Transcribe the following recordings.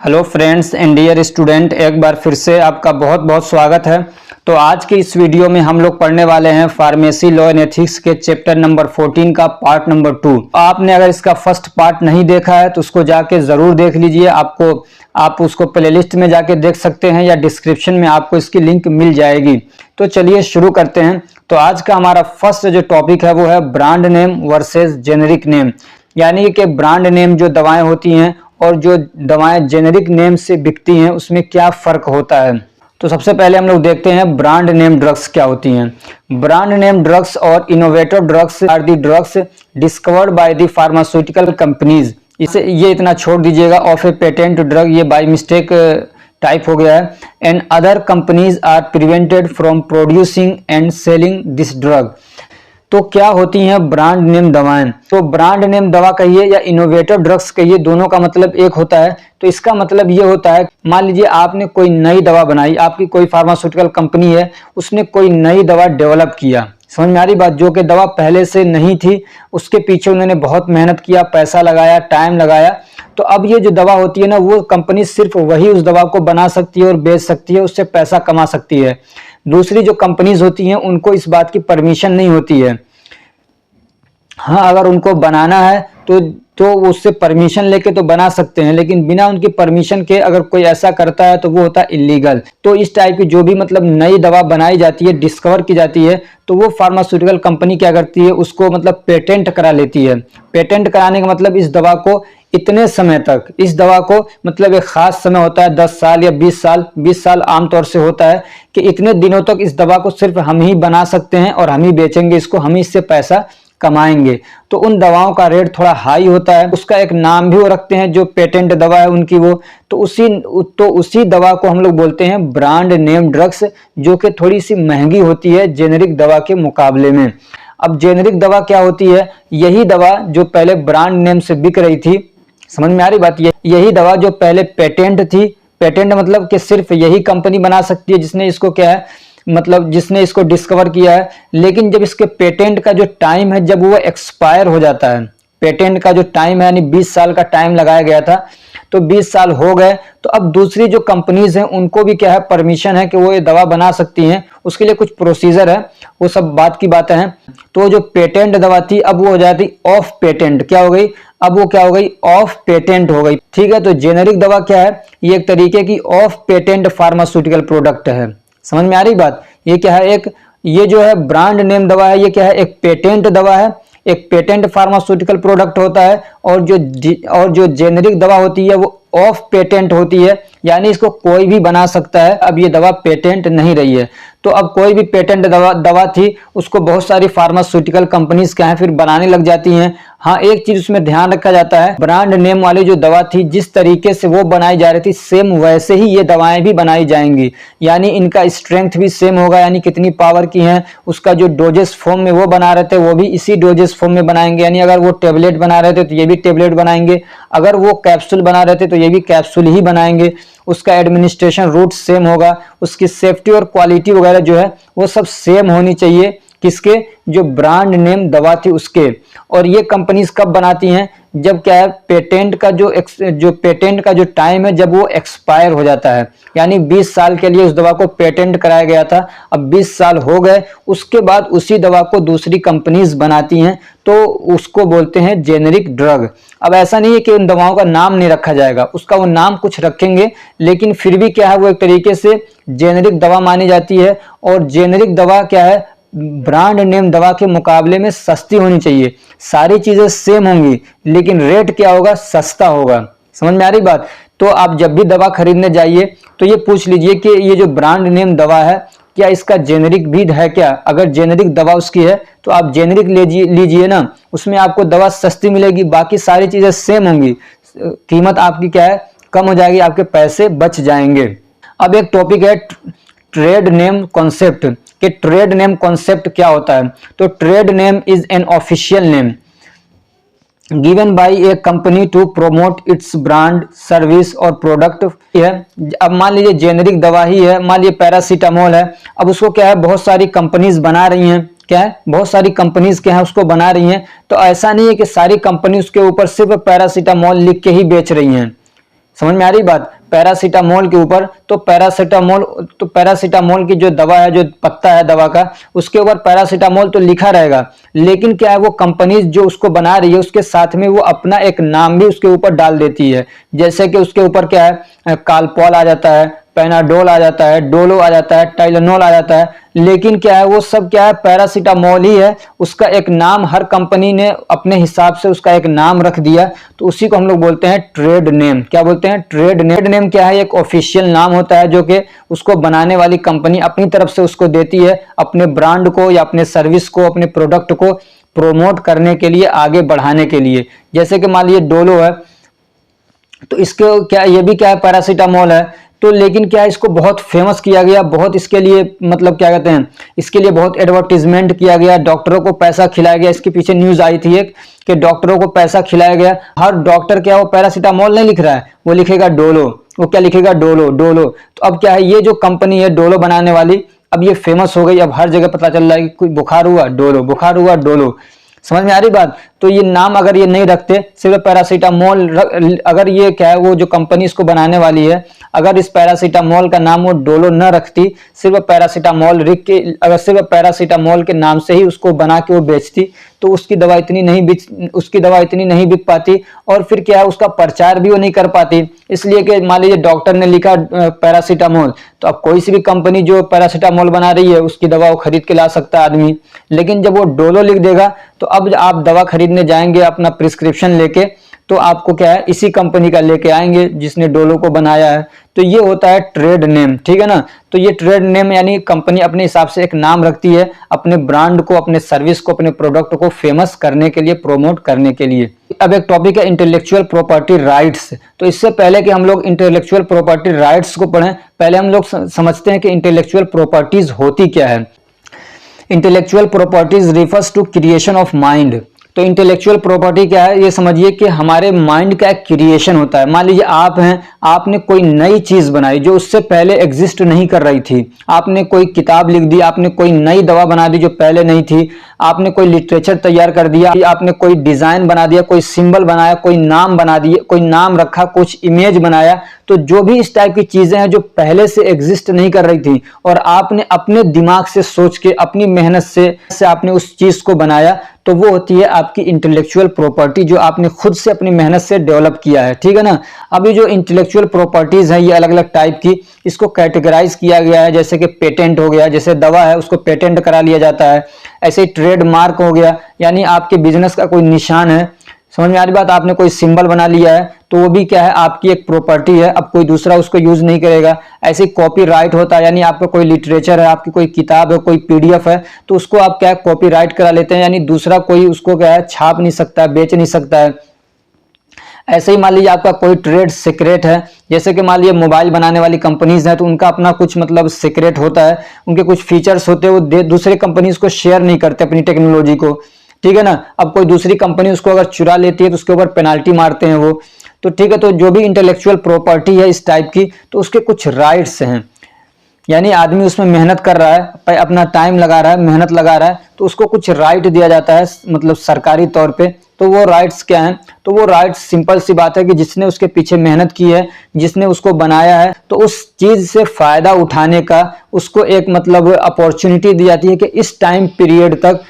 Hello friends and dear student, एक बार फिर से आपका बहुत बहुत स्वागत है। तो आज की इस वीडियो में हम लोग पढ़ने वाले हैं फार्मेसी लॉ एंड एथिक्स के चैप्टर नंबर 14 का पार्ट नंबर 2। आपने अगर इसका फर्स्ट पार्ट नहीं देखा है तो उसको जाके ज़रूर देख लीजिए। आप उसको प्लेलिस्ट में जाके देख सकते हैं या डिस्क्रिप्शन में आपको इसकी लिंक मिल जाएगी। तो चलिए शुरू करते हैं। तो आज का हमारा फर्स्ट जो टॉपिक है वो है brand name versus generic name, यानी कि ब्रांड नेम जो दवाएं होती हैं और जो दवाएं जेनेरिक नेम से बिकती हैं उसमें क्या फ़र्क होता है। तो सबसे पहले हम लोग देखते हैं ब्रांड नेम ड्रग्स क्या होती हैं। ब्रांड नेम ड्रग्स और innovative drugs are the drugs discovered by the pharmaceutical companies. इसे ये इतना छोड़ दीजिएगा, ऑफ ए पेटेंट ड्रग ये बाय मिस्टेक टाइप हो गया है। And other companies are prevented from producing and selling this drug. तो क्या होती हैं ब्रांड नेम दवाएं? तो ब्रांड नेम दवा कहिए या इनोवेटिव ड्रग्स कहिए, दोनों का मतलब एक होता है। तो इसका मतलब ये होता है, मान लीजिए आपने कोई नई दवा बनाई, आपकी कोई फार्मास्यूटिकल कंपनी है, उसने कोई नई दवा डेवलप किया, समझ में आ रही बात, जो कि दवा पहले से नहीं थी, उसके पीछे उन्होंने बहुत मेहनत किया, पैसा लगाया, टाइम लगाया। तो अब ये जो दवा होती है ना, वो कंपनी सिर्फ वही उस दवा को बना सकती है और बेच सकती है, उससे पैसा कमा सकती है। दूसरी जो कंपनीज होती हैं उनको इस बात की परमिशन नहीं होती है। हाँ, अगर उनको बनाना है तो उससे परमिशन लेके तो बना सकते हैं, लेकिन बिना उनकी परमिशन के अगर कोई ऐसा करता है तो वो होता है इलीगल। तो इस टाइप की जो भी मतलब नई दवा बनाई जाती है, डिस्कवर की जाती है, तो वो फार्मास्यूटिकल कंपनी क्या करती है, उसको मतलब पेटेंट करा लेती है। पेटेंट कराने का मतलब इस दवा को इतने समय तक, इस दवा को मतलब एक खास समय होता है 10 साल या 20 साल, 20 साल आमतौर से होता है कि इतने दिनों तक इस दवा को सिर्फ हम ही बना सकते हैं और हम ही बेचेंगे इसको, हम ही इससे पैसा कमाएंगे। तो उन दवाओं का रेट थोड़ा हाई होता है, उसका एक नाम भी वो रखते हैं जो पेटेंट दवा है उनकी वो। तो उसी दवा को हम लोग बोलते हैं ब्रांड नेम ड्रग्स, जो कि थोड़ी सी महंगी होती है जेनेरिक दवा के मुकाबले में। अब जेनेरिक दवा क्या होती है? यही दवा जो पहले ब्रांड नेम से बिक रही थी, समझ में आ रही बात, यही दवा जो पहले पेटेंट थी, पेटेंट मतलब कि सिर्फ यही कंपनी बना सकती है जिसने इसको क्या है, मतलब जिसने इसको डिस्कवर किया है। लेकिन जब इसके पेटेंट का जो टाइम है, जब वो एक्सपायर हो जाता है, पेटेंट का जो टाइम है यानी 20 साल का टाइम लगाया गया था, तो 20 साल हो गए, तो अब दूसरी जो कंपनीज हैं उनको भी क्या है, परमिशन है कि वो ये दवा बना सकती हैं। उसके लिए कुछ प्रोसीजर है, वो सब बात की बातें हैं। तो जो पेटेंट दवा थी अब वो हो जाती ऑफ पेटेंट, क्या हो गई, अब वो क्या हो गई, ऑफ पेटेंट हो गई। ठीक है, तो जेनेरिक दवा क्या है, ये एक तरीके की ऑफ पेटेंट फार्मास्यूटिकल प्रोडक्ट है। समझ में आ रही बात, ये क्या है, एक ये जो है ब्रांड नेम दवा है, ये क्या है, एक पेटेंट दवा है, एक पेटेंट फार्मास्यूटिकल प्रोडक्ट होता है। और जो जेनेरिक दवा होती है वो ऑफ पेटेंट होती है, यानी इसको कोई भी बना सकता है। अब ये दवा पेटेंट नहीं रही है, तो अब कोई भी पेटेंट दवा थी उसको बहुत सारी फार्मास्यूटिकल कंपनीज क्या है फिर बनाने लग जाती हैं। हाँ, एक चीज उसमें ध्यान रखा जाता है, ब्रांड नेम वाली जो दवा थी जिस तरीके से वो बनाई जा रही थी, सेम वैसे ही ये दवाएं भी बनाई जाएंगी, यानी इनका स्ट्रेंथ भी सेम होगा, यानी कितनी पावर की है, उसका जो डोजेस फॉर्म में वो बना रहे थे वो भी इसी डोजेस फॉर्म में बनाएंगे, यानी अगर वो टेबलेट बना रहे थे तो ये भी टेबलेट बनाएंगे, अगर वो कैप्सूल बना रहे थे तो ये भी कैप्सूल ही बनाएंगे। उसका एडमिनिस्ट्रेशन रूट सेम होगा, उसकी सेफ्टी और क्वालिटी वगैरह जो है वो सब सेम होनी चाहिए, किसके, जो ब्रांड नेम दवा थी उसके। और ये कंपनीज कब बनाती हैं, जब क्या है, पेटेंट का जो टाइम है जब वो एक्सपायर हो जाता है, यानी 20 साल के लिए उस दवा को पेटेंट कराया गया था, अब 20 साल हो गए, उसके बाद उसी दवा को दूसरी कंपनीज बनाती हैं, तो उसको बोलते हैं जेनेरिक ड्रग। अब ऐसा नहीं है कि उन दवाओं का नाम नहीं रखा जाएगा, उसका वो नाम कुछ रखेंगे, लेकिन फिर भी क्या है, वो एक तरीके से जेनेरिक दवा मानी जाती है। और जेनेरिक दवा क्या है, ब्रांड नेम दवा के मुकाबले में सस्ती होनी चाहिए। सारी चीजें सेम होंगी लेकिन रेट क्या होगा, सस्ता होगा। समझ में आ रही बात। तो आप जब भी दवा खरीदने जाइए तो ये पूछ लीजिए कि ये जो ब्रांड नेम दवा है क्या इसका जेनेरिक भी है क्या। अगर जेनेरिक दवा उसकी है तो आप जेनेरिक लीजिए ना, उसमें आपको दवा सस्ती मिलेगी, बाकी सारी चीजें सेम होंगी, कीमत आपकी क्या है, कम हो जाएगी, आपके पैसे बच जाएंगे। अब एक टॉपिक है ट्रेड नेम कॉन्सेप्ट, कि ट्रेड नेम कॉन्सेप्ट क्या होता है। तो trade name is an official name given by a company to promote its brand, service और प्रोडक्ट है। अब मान लीजिए जेनेरिक दवा ही है, मान लीजिए पैरासीटामोल है, अब उसको क्या है बहुत सारी कंपनीज बना रही हैं, क्या है, बहुत सारी कंपनीज क्या है उसको बना रही हैं। तो ऐसा नहीं है कि सारी कंपनी उसके ऊपर सिर्फ पैरासीटामोल लिख के ही बेच रही हैं, समझ में आ रही बात। पैरासीटामोल के ऊपर तो पैरासीटामोल की जो दवा है, जो पत्ता है दवा का, उसके ऊपर पैरासीटामोल तो लिखा रहेगा, लेकिन क्या है वो कंपनी जो उसको बना रही है उसके साथ में वो अपना एक नाम भी उसके ऊपर डाल देती है। जैसे कि उसके ऊपर क्या है, कालपॉल आ जाता है, पेनाडोल आ जाता है, डोलो आ जाता है, टाइलेनॉल आ जाता है, लेकिन क्या है वो सब क्या है, पैरासीटामोल ही है। उसका एक नाम हर कंपनी ने अपने हिसाब से उसका एक नाम रख दिया, तो उसी को हम लोग बोलते हैं ट्रेड नेम। क्या बोलते हैं? Trade name. ट्रेड नेम क्या है? एक ऑफिशियल नाम होता है जो कि उसको बनाने वाली कंपनी अपनी तरफ से उसको देती है, अपने ब्रांड को या अपने सर्विस को, अपने प्रोडक्ट को प्रोमोट करने के लिए, आगे बढ़ाने के लिए। जैसे कि मान लीजिए डोलो है, तो इसके क्या, ये भी क्या है, पैरासीटामोल है। तो लेकिन क्या है, इसको बहुत फेमस किया गया, बहुत इसके लिए मतलब क्या कहते हैं, इसके लिए बहुत एडवर्टीजमेंट किया गया, डॉक्टरों को पैसा खिलाया गया। इसके पीछे न्यूज आई थी एक कि डॉक्टरों को पैसा खिलाया गया। हर डॉक्टर क्या वो पैरासीटामोल नहीं लिख रहा है, वो लिखेगा डोलो। वो क्या लिखेगा? डोलो। डोलो। तो अब क्या है, ये जो कंपनी है डोलो बनाने वाली, अब ये फेमस हो गई। अब हर जगह पता चल रहा है कि कोई बुखार हुआ डोलो, बुखार हुआ डोलो। समझ में आ रही बात। तो ये नाम अगर ये नहीं रखते, सिर्फ पैरासीटामोल, अगर ये क्या है, वो जो कंपनी इसको बनाने वाली है, अगर इस पैरासीटामोल का नाम वो डोलो न रखती, सिर्फ पैरासीटामोल लिख के, अगर सिर्फ पैरासीटामोल के नाम से ही उसको बना के वो बेचती, तो उसकी दवा इतनी नहीं बिक पाती, और फिर क्या है, उसका प्रचार भी वो नहीं कर पाती। इसलिए कि मान लीजिए डॉक्टर ने लिखा पैरासीटामोल, तो अब कोई सी भी कंपनी जो पैरासीटामोल बना रही है उसकी दवा वो खरीद के ला सकता है आदमी। लेकिन जब वो डोलो लिख देगा, तो अब आप दवा खरीदने जाएंगे अपना प्रिस्क्रिप्शन लेके, तो आपको क्या है, इसी कंपनी का लेके आएंगे जिसने डोलो को बनाया है। तो ये होता है ट्रेड नेम, ठीक है ना। तो ये ट्रेड नेम यानी कंपनी अपने हिसाब से एक नाम रखती है अपने ब्रांड को, अपने सर्विस को, अपने प्रोडक्ट को फेमस करने के लिए, प्रोमोट करने के लिए। अब एक टॉपिक है इंटेलेक्चुअल प्रॉपर्टी राइट्स। तो इससे पहले कि हम लोग इंटेलेक्चुअल प्रॉपर्टी राइट्स को पढ़ें, पहले हम लोग समझते हैं कि इंटेलेक्चुअल प्रॉपर्टीज होती क्या है। Intellectual properties refers to creation of mind. तो इंटेलेक्चुअल प्रॉपर्टी क्या है, ये समझिए कि हमारे माइंड का एक क्रिएशन होता है। मान लीजिए आप हैं, आपने कोई नई चीज बनाई जो उससे पहले एग्जिस्ट नहीं कर रही थी। आपने कोई किताब लिख दी, आपने कोई नई दवा बना दी जो पहले नहीं थी, आपने कोई लिटरेचर तैयार कर दिया, आपने कोई डिजाइन बना दिया, कोई सिंबल बनाया, कोई नाम बना दिए, कोई नाम रखा, कुछ इमेज बनाया। तो जो भी इस टाइप की चीजें हैं जो पहले से एग्जिस्ट नहीं कर रही थी, और आपने अपने दिमाग से सोच के, अपनी मेहनत से आपने उस चीज को बनाया, तो वो होती है आपकी इंटेलेक्चुअल प्रॉपर्टी, जो आपने खुद से अपनी मेहनत से डेवलप किया है, ठीक है ना। अभी जो इंटेलेक्चुअल प्रॉपर्टीज है ये अलग अलग टाइप की, इसको कैटेगराइज किया गया है। जैसे कि पेटेंट हो गया, जैसे दवा है उसको पेटेंट करा लिया जाता है। ऐसे ही ट्रेडमार्क हो गया, यानी आपके बिजनेस का कोई निशान है, समझ में आ रही बात, आपने कोई सिंबल बना लिया है, तो वो भी क्या है, आपकी एक प्रॉपर्टी है, अब कोई दूसरा उसको यूज नहीं करेगा। ऐसे ही कॉपीराइट होता है, यानी आपका कोई लिटरेचर है, आपकी कोई किताब है, कोई पीडीएफ है, तो उसको आप क्या है, कॉपीराइट करा लेते हैं, यानी दूसरा कोई उसको क्या है, छाप नहीं सकता है, बेच नहीं सकता है। ऐसे ही मान लीजिए आपका कोई ट्रेड सीक्रेट है, जैसे कि मान लीजिए मोबाइल बनाने वाली कंपनीज हैं, तो उनका अपना कुछ मतलब सीक्रेट होता है, उनके कुछ फीचर्स होते हैं, वो दूसरे कंपनीज को शेयर नहीं करते अपनी टेक्नोलॉजी को, ठीक है ना। अब कोई दूसरी कंपनी उसको अगर चुरा लेती है तो उसके ऊपर पेनाल्टी मारते हैं वो, तो ठीक है। तो जो भी इंटेलेक्चुअल प्रॉपर्टी है इस टाइप की, तो उसके कुछ राइट्स हैं, यानी आदमी उसमें मेहनत कर रहा है, अपना टाइम लगा रहा है, मेहनत लगा रहा है, तो उसको कुछ राइट दिया जाता है, मतलब सरकारी तौर पे। तो वो राइट्स क्या हैं? तो वो राइट्स सिंपल सी बात है कि जिसने उसके पीछे मेहनत की है, जिसने उसको बनाया है, तो उस चीज से फायदा उठाने का उसको एक मतलब अपॉर्चुनिटी दी जाती है कि इस टाइम पीरियड तक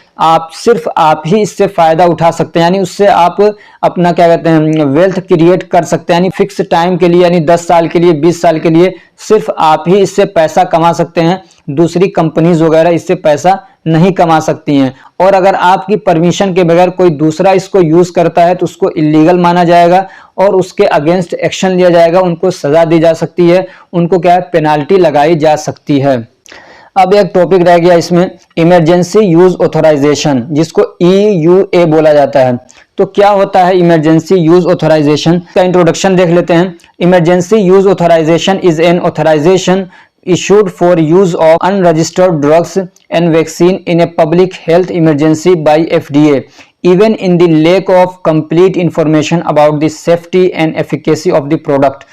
सिर्फ आप ही इससे फायदा उठा सकते हैं, यानी उससे आप अपना क्या कहते हैं, वेल्थ क्रिएट कर सकते हैं, यानी फिक्स टाइम के लिए, यानी 10 साल के लिए, 20 साल के लिए सिर्फ आप ही इससे पैसा कमा सकते हैं। दूसरी कंपनीज वगैरह इससे पैसा नहीं कमा सकती हैं। और अगर आपकी परमिशन के बगैर कोई दूसरा इसको यूज करता है तो उसको इलीगल माना जाएगा और उसके अगेंस्ट एक्शन लिया जाएगा, उनको सजा दी जा सकती है, उनको क्या है, पेनाल्टी लगाई जा सकती है। अब एक टॉपिक रह गया इसमें, इमरजेंसी यूज ऑथराइजेशन, जिसको EUA बोला जाता है। तो क्या होता है इमरजेंसी यूज ऑथराइजेशन का इंट्रोडक्शन देख लेते हैं। Emergency use authorization is an authorization issued for use of unregistered drugs and vaccine in a public health emergency by FDA, even in the lack of complete information about the safety and efficacy of the product.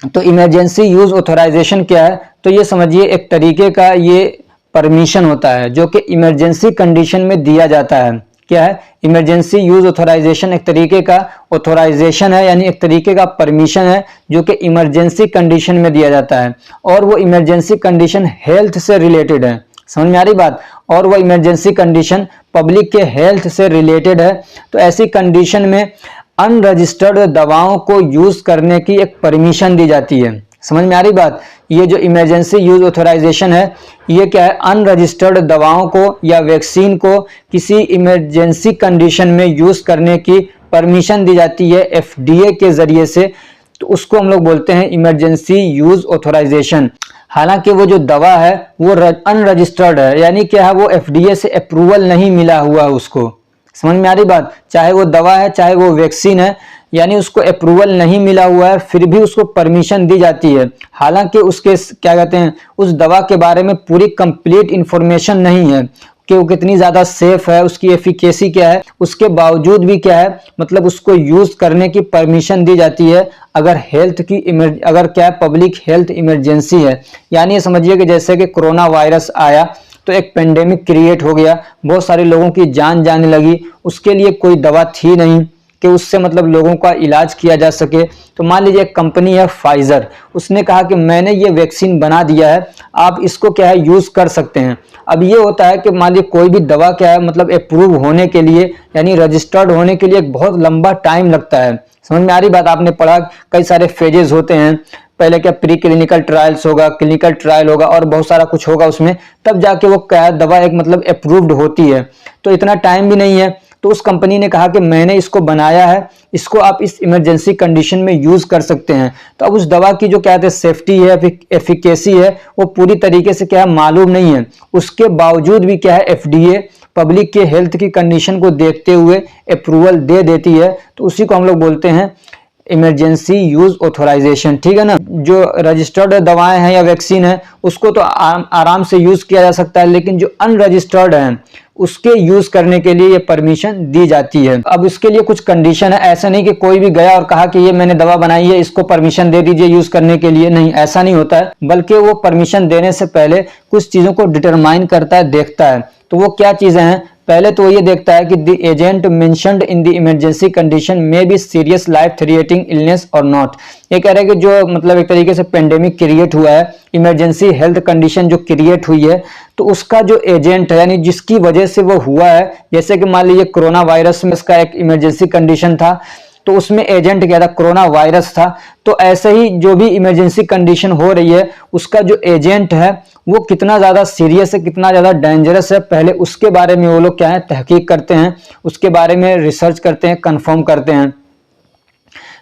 तो emergency use authorisation क्या है? तो ये समझिए एक तरीके का ये परमिशन होता है जो कि इमरजेंसी कंडीशन में दिया जाता है। क्या है, इमरजेंसी यूज ऑथराइजेशन एक तरीके का ऑथराइजेशन है, यानी एक तरीके का परमिशन है जो कि इमरजेंसी कंडीशन में दिया जाता है, और वो इमरजेंसी कंडीशन हेल्थ से रिलेटेड है। समझ में आ रही बात? और वो इमरजेंसी कंडीशन पब्लिक के हेल्थ से रिलेटेड है। तो ऐसी कंडीशन में अनरजिस्टर्ड दवाओं को यूज करने की एक परमिशन दी जाती है। समझ में आ रही बात? ये जो इमरजेंसी यूज ऑथराइजेशन है, ये क्या है, अनरजिस्टर्ड दवाओं को या वैक्सीन को किसी इमरजेंसी कंडीशन में यूज करने की परमिशन दी जाती है FDA के जरिए से। तो उसको हम लोग बोलते हैं इमरजेंसी यूज ऑथराइजेशन। हालांकि वो जो दवा है वो अनरजिस्टर्ड है, यानी क्या है, वो FDA से अप्रूवल नहीं मिला हुआ उसको। समझ में आ रही बात? चाहे वो दवा है चाहे वो वैक्सीन है, यानी उसको अप्रूवल नहीं मिला हुआ है, फिर भी उसको परमिशन दी जाती है। हालांकि उसके क्या कहते हैं, उस दवा के बारे में पूरी कंप्लीट इंफॉर्मेशन नहीं है कि वो कितनी ज्यादा सेफ है, उसकी एफिकेसी क्या है, उसके बावजूद भी क्या है, मतलब उसको यूज करने की परमिशन दी जाती है अगर अगर क्या है, पब्लिक हेल्थ इमरजेंसी है। यानी ये समझिए कि जैसे कि कोरोना वायरस आया तो एक पेंडेमिक क्रिएट हो गया, बहुत सारे लोगों की जान जाने लगी, उसके लिए कोई दवा थी नहीं कि उससे मतलब लोगों का इलाज किया जा सके। तो मान लीजिए एक कंपनी है फाइजर, उसने कहा कि मैंने ये वैक्सीन बना दिया है, आप इसको क्या है यूज कर सकते हैं। अब ये होता है कि मान लीजिए कोई भी दवा क्या है, मतलब अप्रूव होने के लिए यानी रजिस्टर्ड होने के लिए एक बहुत लंबा टाइम लगता है। समझ में आ रही बात? आपने पढ़ा कई सारे फेजेस होते हैं, पहले क्या प्री क्लिनिकल ट्रायल्स होगा, क्लिनिकल ट्रायल होगा और बहुत सारा कुछ होगा उसमें, तब जाके वो क्या दवा एक मतलब अप्रूव्ड होती है। तो इतना टाइम भी नहीं है। तो उस कंपनी ने कहा कि मैंने इसको बनाया है, इसको आप इस इमरजेंसी कंडीशन में यूज कर सकते हैं। तो अब उस दवा की जो क्या है सेफ्टी है, एफिकेसी है, वो पूरी तरीके से क्या है मालूम नहीं है। उसके बावजूद भी क्या है FDA पब्लिक के हेल्थ की कंडीशन को देखते हुए अप्रूवल दे देती है। तो उसी को हम लोग बोलते हैं इमरजेंसी यूज ऑथराइजेशन। ठीक है ना? जो रजिस्टर्ड दवाएं हैं या वैक्सीन है उसको तो आराम से यूज किया जा सकता है, लेकिन जो अनरजिस्टर्ड है उसके यूज करने के लिए ये परमिशन दी जाती है। अब इसके लिए कुछ कंडीशन है, ऐसा नहीं कि कोई भी गया और कहा कि ये मैंने दवा बनाई है, इसको परमिशन दे दीजिए यूज करने के लिए। नहीं, ऐसा नहीं होता है, बल्कि वो परमिशन देने से पहले कुछ चीजों को डिटरमाइन करता है, देखता है। तो वो क्या चीजें हैं? पहले तो ये देखता है कि the agent mentioned in the emergency condition में be serious life threatening illness और नॉट। ये कह रहे हैं कि जो मतलब एक तरीके से पेंडेमिक क्रिएट हुआ है, इमरजेंसी हेल्थ कंडीशन जो क्रिएट हुई है, तो उसका जो एजेंट है यानी जिसकी वजह से वो हुआ है, जैसे कि मान लीजिए कोरोना वायरस में इसका एक इमरजेंसी कंडीशन था, तो उसमें एजेंट क्या था? कोरोना वायरस था। तो ऐसे ही जो भी इमरजेंसी कंडीशन हो रही है उसका जो एजेंट है वो कितना ज्यादा सीरियस है, कितना ज्यादा डेंजरस है, पहले उसके बारे में वो लोग क्या है तहकीक करते हैं, उसके बारे में रिसर्च करते हैं, कंफर्म करते हैं।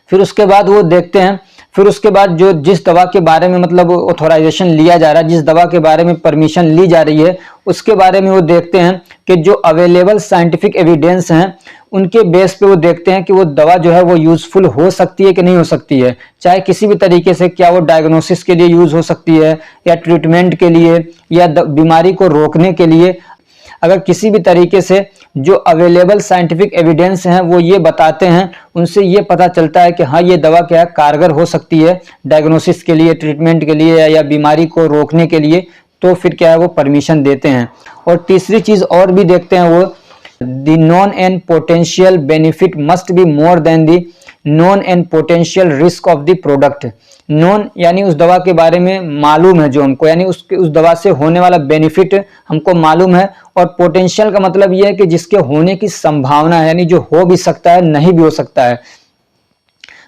फिर उसके बाद वो देखते हैं, फिर उसके बाद जो जिस दवा के बारे में मतलब ऑथोराइजेशन लिया जा रहा है, जिस दवा के बारे में परमिशन ली जा रही है, उसके बारे में वो देखते हैं कि जो अवेलेबल साइंटिफिक एविडेंस हैं उनके बेस पे वो देखते हैं कि वो दवा जो है वो यूजफुल हो सकती है कि नहीं हो सकती है, चाहे किसी भी तरीके से। क्या वो डायग्नोसिस के लिए यूज हो सकती है या ट्रीटमेंट के लिए या बीमारी को रोकने के लिए। अगर किसी भी तरीके से जो अवेलेबल साइंटिफिक एविडेंस हैं वो ये बताते हैं, उनसे ये पता चलता है कि हाँ ये दवा क्या है कारगर हो सकती है डायग्नोसिस के लिए, ट्रीटमेंट के लिए या बीमारी को रोकने के लिए, तो फिर क्या है वो परमिशन देते हैं। और तीसरी चीज और भी देखते हैं वो, the non and potential benefit must be more than the non and potential risk of the product. Non यानी उस दवा के बारे में मालूम है जो हमको, यानी उस दवा से होने वाला बेनिफिट हमको मालूम है, और पोटेंशियल का मतलब यह है कि जिसके होने की संभावना है, यानी जो हो भी सकता है नहीं भी हो सकता है।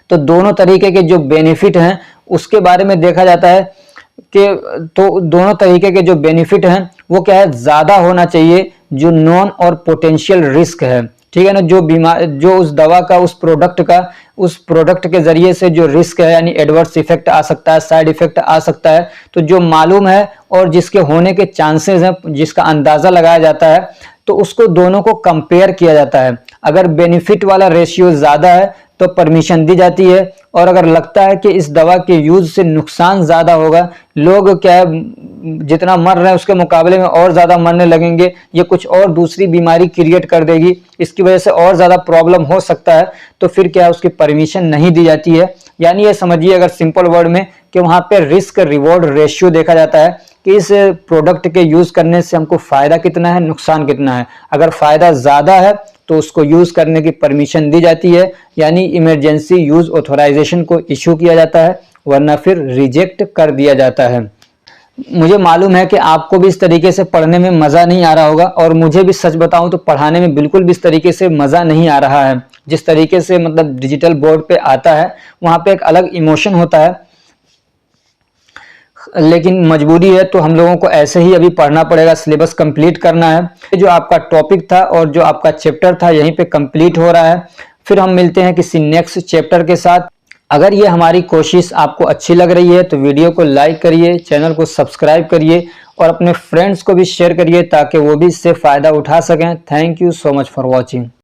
तो दोनों तरीके के जो बेनिफिट हैं उसके बारे में देखा जाता है कि तो दोनों तरीके के जो बेनिफिट हैं वो क्या है ज्यादा होना चाहिए जो नॉन और पोटेंशियल रिस्क है। ठीक है ना? जो उस दवा का, उस प्रोडक्ट के जरिए से जो रिस्क है यानी एडवर्स इफेक्ट आ सकता है, साइड इफेक्ट आ सकता है, तो जो मालूम है और जिसके होने के चांसेस हैं, जिसका अंदाजा लगाया जाता है, तो उसको दोनों को कंपेयर किया जाता है। अगर बेनिफिट वाला रेशियो ज्यादा है तो परमिशन दी जाती है, और अगर लगता है कि इस दवा के यूज से नुकसान ज्यादा होगा, लोग क्या है जितना मर रहे हैं उसके मुकाबले में और ज्यादा मरने लगेंगे, ये कुछ और दूसरी बीमारी क्रिएट कर देगी, इसकी वजह से और ज्यादा प्रॉब्लम हो सकता है, तो फिर क्या है उसकी परमिशन नहीं दी जाती है। यानी ये समझिए अगर सिंपल वर्ड में कि वहां पे रिस्क रिवॉर्ड रेशियो देखा जाता है कि इस प्रोडक्ट के यूज करने से हमको फायदा कितना है, नुकसान कितना है। अगर फायदा ज्यादा है तो उसको यूज करने की परमिशन दी जाती है, यानी इमरजेंसी यूज ऑथराइजेशन को इशू किया जाता है, वरना फिर रिजेक्ट कर दिया जाता है। मुझे मालूम है कि आपको भी इस तरीके से पढ़ने में मजा नहीं आ रहा होगा, और मुझे भी सच बताऊं तो पढ़ाने में बिल्कुल भी इस तरीके से मजा नहीं आ रहा है। जिस तरीके से मतलब डिजिटल बोर्ड पे आता है वहां पे एक अलग इमोशन होता है, लेकिन मजबूरी है तो हम लोगों को ऐसे ही अभी पढ़ना पड़ेगा, सिलेबस कंप्लीट करना है। जो आपका टॉपिक था और जो आपका चैप्टर था यहीं पे कंप्लीट हो रहा है। फिर हम मिलते हैं किसी नेक्स्ट चैप्टर के साथ। अगर ये हमारी कोशिश आपको अच्छी लग रही है तो वीडियो को लाइक करिए, चैनल को सब्सक्राइब करिए और अपने फ्रेंड्स को भी शेयर करिए ताकि वो भी इससे फायदा उठा सकें। Thank you so much for watching.